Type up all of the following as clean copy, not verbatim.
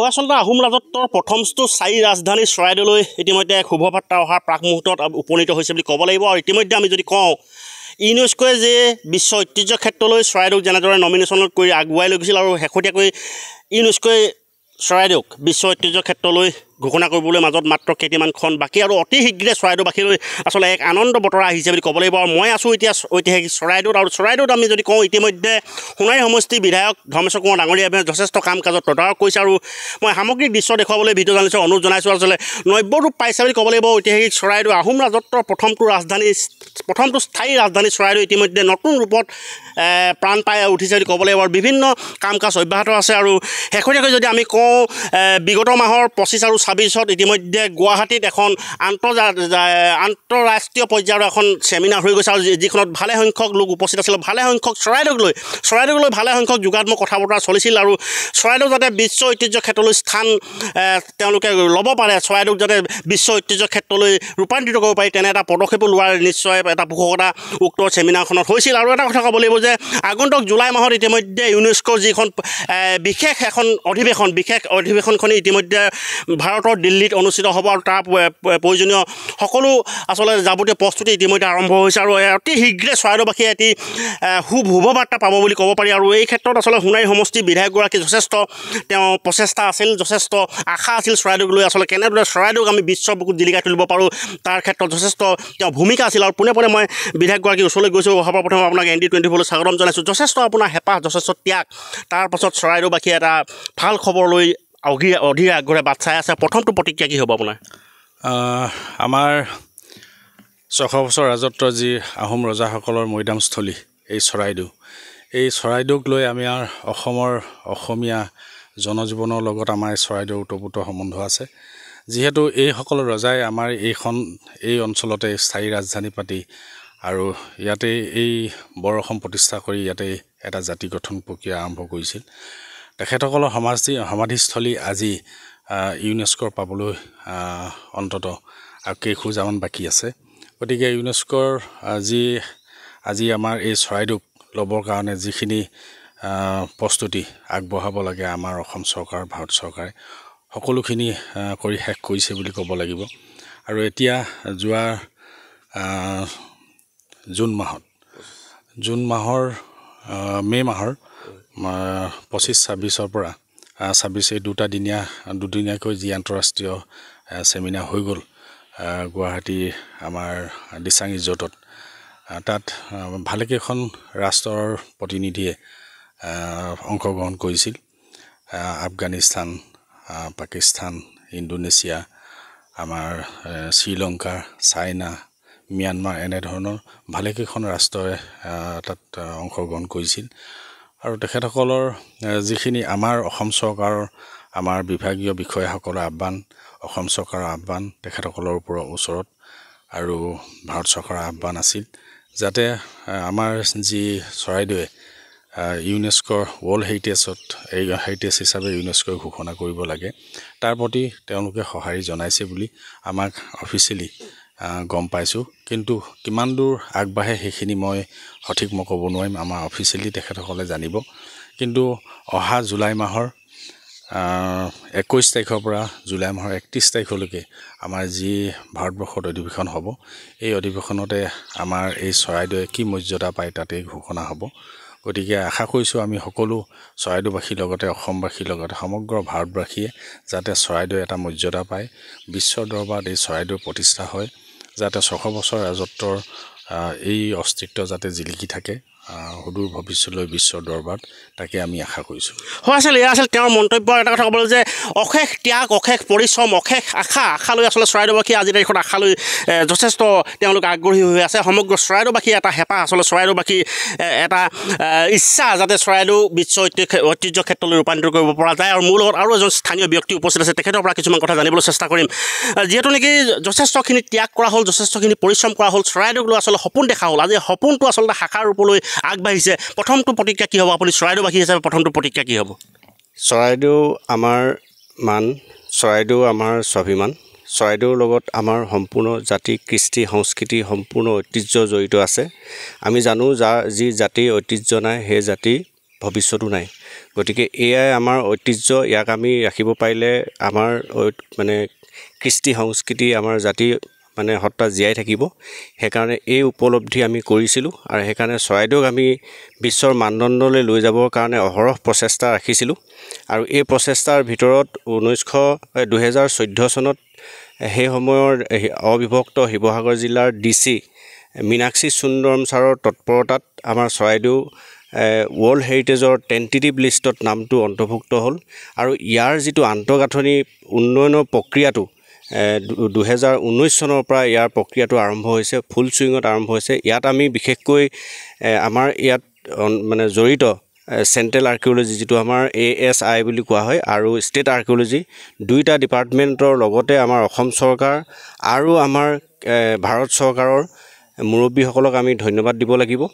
হয় আচলতে আহোম ৰাজত্বৰ প্ৰথমটো স্থায়ী ৰাজধানী চৰাইদেউলৈ ইতিমধ্যে শুভবাৰ্তা অহাৰ প্ৰাক মুহূৰ্তত উপনীত হৈছে বুলি ক'ব লাগিব। আৰু ইতিমধ্যে আমি যদি কওঁ ইউনেস্কোৱে যে বিশ্ব ঐতিহ্য ক্ষেত্ৰলৈ চৰাইদেউক যেনেদৰে নমিনেশ্যন কৰি আগুৱাই লৈ গৈছিল আৰু শেহতীয়াকৈ ইউনেস্কোৱে চৰাইদেউক বিশ্ব ঐতিহ্য ক্ষেত্ৰলৈ ঘোষণা কৰিবলৈ মাজত মাত্ৰ কেইটামানখন বাকী আৰু অতি শীঘ্ৰে চৰাইদেউবাসীলৈ আচলতে এক আনন্দ বতৰা আহিছে বুলি ক'ব লাগিব। আৰু মই আছোঁ এতিয়া ঐতিহাসিক চৰাইদেউত। আৰু চৰাইদেউত আমি যদি কওঁ ইতিমধ্যে সোণাৰী সমষ্টিৰ বিধায়ক ধৰ্মেশ্বৰ কুমাৰ ডাঙৰীয়াই যথেষ্ট কাম কাজত তদাৰক কৰিছে। আৰু মই সামগ্ৰিক দৃশ্য দেখুৱাবলৈ ভিডিঅ' জাৰ্নেলিষ্টক অনুৰোধ জনাইছোঁ। আচলতে নব্য ৰূপ পাইছে বুলি ক'ব লাগিব ঐতিহাসিক চৰাইদেউ। আহোম ৰাজত্বৰ প্ৰথমটো স্থায়ী ৰাজধানী চৰাইদেউ ইতিমধ্যে নতুন ৰূপত প্ৰাণ পাই উঠিছে বুলি ক'ব লাগিব। আৰু বিভিন্ন কাম কাজ অব্যাহত আছে। আৰু শেহতীয়াকৈ যদি আমি কওঁ বিগত মাহৰ 25 আৰু 26 ইতিমধ্যে গুৱাহাটীত এখন আন্তঃৰাষ্ট্ৰীয় পৰ্যায়ৰ এখন চেমিনাৰ হৈ গৈছে। আৰু যিখনত ভালে সংখ্যক লোক উপস্থিত আছিল, ভালে সংখ্যক চৰাইদেউক লৈ ভালে সংখ্যক যোগাত্মক কথা বতৰা চলিছিল। আৰু চৰাইদেউ যাতে বিশ্ব ঐতিহ্য ক্ষেত্ৰলৈ স্থান তেওঁলোকে ল'ব পাৰে, চৰাইদেউক যাতে বিশ্ব ঐতিহ্য ক্ষেত্ৰলৈ ৰূপান্তৰিত কৰিব পাৰি, তেনে এটা পদক্ষেপো লোৱাৰ নিশ্চয় এটা পোষকতা উক্ত চেমিনাৰখনত হৈছিল। আৰু এটা কথা ক'ব লাগিব যে আগন্তুক জুলাই মাহত ইতিমধ্যে ইউনেস্কোৰ যিখন বিশেষ অধিৱেশনখনি ইতিমধ্যে ভাৰতৰ দিল্লীত অনুষ্ঠিত হ'ব। আৰু তাৰ প্ৰয়োজনীয় সকলো আচলতে যাৱতীয় প্ৰস্তুতি ইতিমধ্যে আৰম্ভ হৈছে। আৰু অতি শীঘ্ৰে চৰাইদেউবাসীয়ে এটি শুভবাৰ্তা পাব বুলি ক'ব পাৰি। আৰু এই ক্ষেত্ৰত আচলতে সোণাৰী সমষ্টিৰ বিধায়কগৰাকী যথেষ্ট তেওঁ প্ৰচেষ্টা আছিল, যথেষ্ট আশা আছিল চৰাইদেউক লৈ। আচলতে কেনেদৰে চৰাইদেউক আমি বিশ্বৰ বুকুত জিলিকাই তুলিব পাৰোঁ তাৰ ক্ষেত্ৰত যথেষ্ট তেওঁ ভূমিকা আছিল। আৰু পোনে মই বিধায়কগৰাকীৰ ওচৰলৈ গৈছোঁ। সৰ্বপ্ৰথমে আপোনাক ND24লৈ স্বাগতম জনাইছোঁ। যথেষ্ট আপোনাৰ হেঁপাহ, যথেষ্ট ত্যাগ, তাৰপাছত চৰাইদেউবাসীয়ে এটা ভাল খবৰ লৈ অধীৰ আগ্ৰহে বাট চাই আছে। প্ৰথমটো প্ৰতিক্ৰিয়া কি হ'ব আপোনাৰ? আমাৰ 600 বছৰ ৰাজত্বৰ যি আহোম ৰজাসকলৰ মৈদামস্থলী এই চৰাইদেউক লৈ আমাৰ অসমীয়া জনজীৱনৰ লগত আমাৰ চৰাইদেউৰ ওতঃপ্ৰোত সম্বন্ধ আছে। যিহেতু এইসকল ৰজাই আমাৰ এই অঞ্চলতে স্থায়ী ৰাজধানী পাতি আৰু ইয়াতে এই বৰ অসম প্ৰতিষ্ঠা কৰি ইয়াতে এটা জাতি গঠন প্ৰক্ৰিয়া আৰম্ভ কৰিছিল। তেখেতসকলৰ সমাধিস্থলী আজি ইউনেস্কোৰ পাবলৈ অন্ততঃ আৰু কেইখোজামান বাকী আছে। গতিকে ইউনেস্কোৰ আজি আমাৰ এই চৰাইদেউক ল'বৰ কাৰণে যিখিনি প্ৰস্তুতি আগবঢ়াব লাগে আমাৰ অসম চৰকাৰ, ভাৰত চৰকাৰে সকলোখিনি কৰি শেষ কৰিছে বুলি ক'ব লাগিব। আৰু এতিয়া যোৱা মে' মাহৰ 25-26 পৰা 26 এই দুদিনীয়াকৈ যি আন্তঃৰাষ্ট্ৰীয় চেমিনাৰ হৈ গ'ল গুৱাহাটী আমাৰ দিচাং ৰিজৰ্টত, তাত ভালেকেইখন ৰাষ্ট্ৰৰ প্ৰতিনিধিয়ে অংশগ্ৰহণ কৰিছিল। আফগানিস্তান, পাকিস্তান, ইণ্ডোনেছিয়া, আমাৰ শ্ৰীলংকা, চাইনা, ম্যানমাৰ এনেধৰণৰ ভালেকেইখন ৰাষ্ট্ৰই তাত অংশগ্ৰহণ কৰিছিল। আৰু তেখেতসকলৰ যিখিনি আমাৰ অসম চৰকাৰৰ আমাৰ বিভাগীয় বিষয়াসকলৰ আহ্বান, অসম চৰকাৰৰ আহ্বান তেখেতসকলৰ ওচৰত আৰু ভাৰত চৰকাৰৰ আহ্বান আছিল যাতে আমাৰ যি চৰাইদেউৱে ইউনেস্কোৰ ৱৰ্ল্ড হেৰিটেজ হিচাপে ইউনেস্কোই ঘোষণা কৰিব লাগে, তাৰ প্ৰতি তেওঁলোকে সঁহাৰি জনাইছে বুলি আমাক অফিচিয়েলি গম পাইছোঁ। কিন্তু কিমান দূৰ আগবাঢ়ে সেইখিনি মই সঠিক ক'ব নোৱাৰিম, আমাৰ অফিচিয়েলি তেখেতসকলে জানিব। কিন্তু অহা জুলাই মাহৰ 21 তাৰিখৰ পৰা জুলাই মাহৰ 31 তাৰিখলৈকে আমাৰ যি ভাৰতবৰ্ষত অধিৱেশন হ'ব, এই অধিৱেশনতে আমাৰ এই চৰাইদেউৱে কি মৰ্যাদা পায় তাতেই ঘোষণা হ'ব। গতিকে আশা কৰিছোঁ আমি সকলো চৰাইদেউবাসীৰ লগতে অসমবাসীৰ লগতে সমগ্ৰ ভাৰতবাসীয়ে যাতে চৰাইদেউৰ এটা মৰ্যাদা পায়, বিশ্বৰ দৰবাৰত এই চৰাইদেউ প্ৰতিষ্ঠা হয়, যাতে 600 বছৰ ৰাজত্বৰ এই অস্তিত্ব যাতে জিলিকি থাকে সুদূৰ ভৱিষ্যতলৈ বিশ্বৰ দৰবাৰত, তাকে আমি আশা কৰিছোঁ। হয়, এয়া আছিল তেওঁৰ মন্তব্য। এটা কথা ক'বলৈ যে অশেষ ত্যাগ, অশেষ পৰিশ্ৰম, অশেষ আশালৈ আচলতে চৰাইদেউবাসী আজিৰ তাৰিখত আশালৈ যথেষ্ট তেওঁলোক আগ্ৰহী হৈ আছে। সমগ্ৰ চৰাইদেউবাসী এটা হেঁপাহ, আচলতে চৰাইদেউবাসী এটা ইচ্ছা যাতে চৰাইদেউ বিশ্ব ঐতিহ্য ক্ষেত্ৰলৈ ৰূপান্তৰিত কৰিব পৰা যায়। আৰু মোৰ লগত আৰু এজন স্থানীয় ব্যক্তি উপস্থিত আছে, তেখেতৰ পৰা কিছুমান কথা জানিবলৈ চেষ্টা কৰিম। যিহেতু নেকি যথেষ্টখিনি ত্যাগ কৰা হ'ল, যথেষ্টখিনি পৰিশ্ৰম কৰা হ'ল, চৰাইদেউক লৈ আচলতে সপোন দেখা হ'ল। আজি সপোনটো আচলতে সাকাৰ ৰূপলৈ আগবাঢ়িছে। প্ৰথমটো প্ৰতিক্ৰিয়া কি হ'ব? আপুনি চৰাইদেউবাসী হিচাপে প্ৰথমটো প্ৰতিক্ৰিয়া কি হ'ব? চৰাইদেউ আমাৰ মান, চৰাইদেউ আমাৰ স্বাভিমান, চৰাইদেউৰ লগত আমাৰ সম্পূৰ্ণ জাতি, কৃষ্টি, সংস্কৃতি, সম্পূৰ্ণ ঐতিহ্য জড়িত আছে। আমি জানো যি জাতিৰ ঐতিহ্য নাই সেই জাতিৰ ভৱিষ্যতো নাই। গতিকে এয়াই আমাৰ ঐতিহ্য। ইয়াক আমি ৰাখিব পাৰিলে আমাৰ মানে কৃষ্টি সংস্কৃতি আমাৰ জাতি মানে সত্তা জীয়াই থাকিব। সেইকাৰণে এই উপলব্ধি আমি কৰিছিলোঁ আৰু সেইকাৰণে চৰাইদেউক আমি বিশ্বৰ মানদণ্ডলৈ লৈ যাবৰ কাৰণে অহৰহ প্ৰচেষ্টা ৰাখিছিলোঁ। আৰু এই প্ৰচেষ্টাৰ ভিতৰত 2014 চনত সেই সময়ৰ অবিভক্ত শিৱসাগৰ জিলাৰ DC মীনাক্ষী সুন্দৰম ছাৰৰ তৎপৰতাত আমাৰ চৰাইদেউ ৱৰ্ল্ড হেৰিটেজৰ টেণ্টেটিভ লিষ্টত নামটো অন্তৰ্ভুক্ত হ'ল। আৰু ইয়াৰ যিটো আন্তঃগাঁথনি উন্নয়নৰ প্ৰক্ৰিয়াটো 2019 চনৰ পৰা ইয়াৰ প্ৰক্ৰিয়াটো আৰম্ভ হৈছে, ফুল চুইঙত আৰম্ভ হৈছে। ইয়াত আমি বিশেষকৈ আমাৰ ইয়াত মানে জড়িত চেণ্ট্ৰেল আৰ্কিঅ'লজি যিটো আমাৰ ASI বুলি কোৱা হয় আৰু ষ্টেট আৰ্কিঅ'লজি দুইটা ডিপাৰ্টমেণ্টৰ লগতে আমাৰ অসম চৰকাৰ আৰু আমাৰ ভাৰত চৰকাৰৰ মুৰব্বীসকলক আমি ধন্যবাদ দিব লাগিব।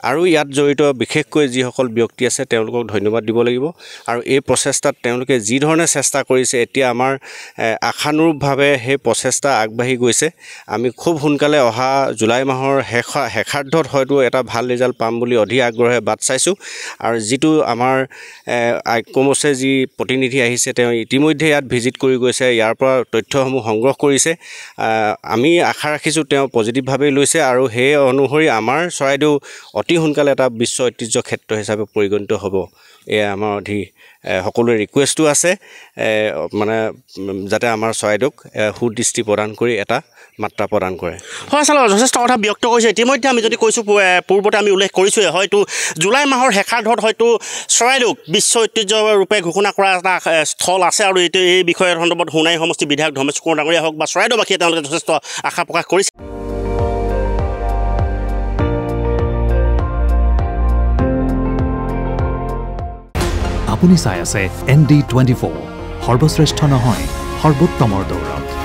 আৰু ইয়াত জড়িত বিশেষকৈ যিসকল ব্যক্তি আছে তেওঁলোকক ধন্যবাদ দিব লাগিব। আৰু এই প্ৰচেষ্টাত তেওঁলোকে যি ধৰণে চেষ্টা কৰিছে, এতিয়া আমাৰ আশানুৰূপভাৱে সেই প্ৰচেষ্টা আগবাঢ়ি গৈছে। আমি খুব সোনকালে অহা জুলাই মাহৰ শেষাৰ্ধত হয়তো এটা ভাল ৰিজাল্ট পাম বুলি অধীৰ আগ্ৰহে বাট চাইছোঁ। আৰু যিটো আমাৰ আইকমছে যি প্ৰতিনিধি আহিছে, তেওঁ ইতিমধ্যে ইয়াত ভিজিট কৰি গৈছে, ইয়াৰ পৰা তথ্যসমূহ সংগ্ৰহ কৰিছে। আমি আশা ৰাখিছোঁ তেওঁ পজিটিভভাৱে লৈছে আৰু সেই অনুসৰি আমাৰ চৰাইদেউ অতি সোনকালে এটা বিশ্ব ঐতিহ্য ক্ষেত্ৰ হিচাপে পৰিগণিত হ'ব। এয়া আমাৰ সকলোৰে ৰিকুৱেষ্টো আছে মানে যাতে আমাৰ চৰাইদেউক সুদৃষ্টি প্ৰদান কৰি এটা মাত্ৰা প্ৰদান কৰে। হয় আচলতে যথেষ্ট কথা ব্যক্ত কৰিছে। ইতিমধ্যে আমি যদি কৈছোঁ, পূৰ্বতে আমি উল্লেখ কৰিছোঁৱে, হয়তো জুলাই মাহৰ শেষাৰ্ধত হয়তো চৰাইদেউক বিশ্ব ঐতিহ্য ৰূপে ঘোষণা কৰা এটা স্থল আছে। আৰু এই বিষয়ৰ সন্দৰ্ভত সোণাৰী সমষ্টি বিধায়ক ধৰ্মেশ কুঁৱৰ ডাঙৰীয়া হওক বা চৰাইদেউবাসীয়ে তেওঁলোকে যথেষ্ট আশা প্ৰকাশ কৰিছে। আপুনি চাই আছে ND24, সৰ্বশ্ৰেষ্ঠ নহয় সৰ্বোত্তমৰ দৌৰত।